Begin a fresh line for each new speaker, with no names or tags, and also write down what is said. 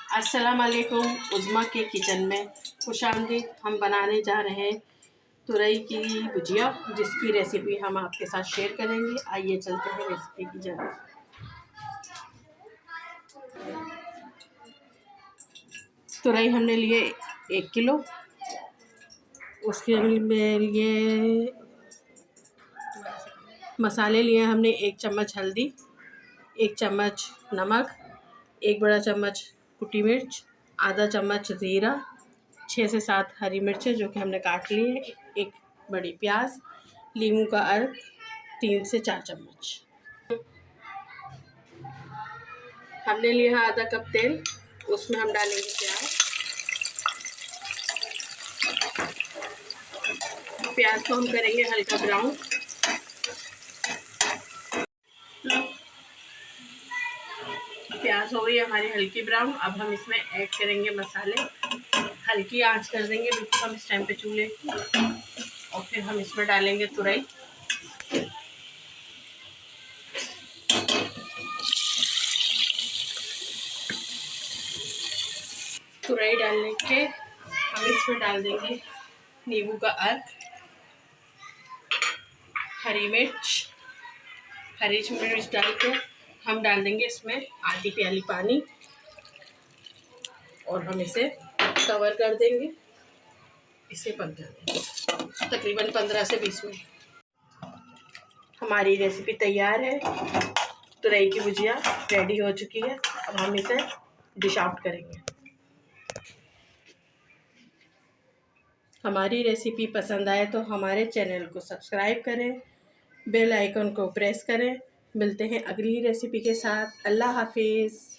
अस्सलाम वालेकुम। उज़्मा के किचन में खुशामदीद। हम बनाने जा रहे हैं तुरई की भुजिया, जिसकी रेसिपी हम आपके साथ शेयर करेंगे। आइए चलते हैं रेसिपी की जानब। तुरई हमने लिए 1 किलो। उसके लिए मसाले लिए हमने 1 चम्मच हल्दी, 1 चम्मच नमक, 1 बड़ा चम्मच कुटी मिर्च, आधा चम्मच ज़ीरा, 6 से 7 हरी मिर्चें जो कि हमने काट ली है, 1 बड़ी प्याज, नींबू का अर्क 3 से 4 चम्मच। हमने लिया आधा कप तेल, उसमें हम डालेंगे प्याज। प्याज को हम करेंगे हल्का ब्राउन। प्याज हो गई हमारी हल्की ब्राउन। अब हम इसमें ऐड करेंगे मसाले। हल्की आंच कर देंगे बिल्कुल हम इस टाइम पे चूल्हे की, और फिर हम इसमें डालेंगे तुरई। तुरई डालने के हम इसमें डाल देंगे नींबू का अर्क, हरी मिर्च डाल के हम डाल देंगे इसमें आधी प्याली पानी, और हम इसे कवर कर देंगे। इसे पक जाने देंगे तकरीबन 15 से 20 मिनट। हमारी रेसिपी तैयार है। तुरई की भुजिया रेडी हो चुकी है। अब हम इसे डिश आउट करेंगे। हमारी रेसिपी पसंद आए तो हमारे चैनल को सब्सक्राइब करें, बेल आइकन को प्रेस करें। मिलते हैं अगली रेसिपी के साथ। अल्लाह हाफिज़।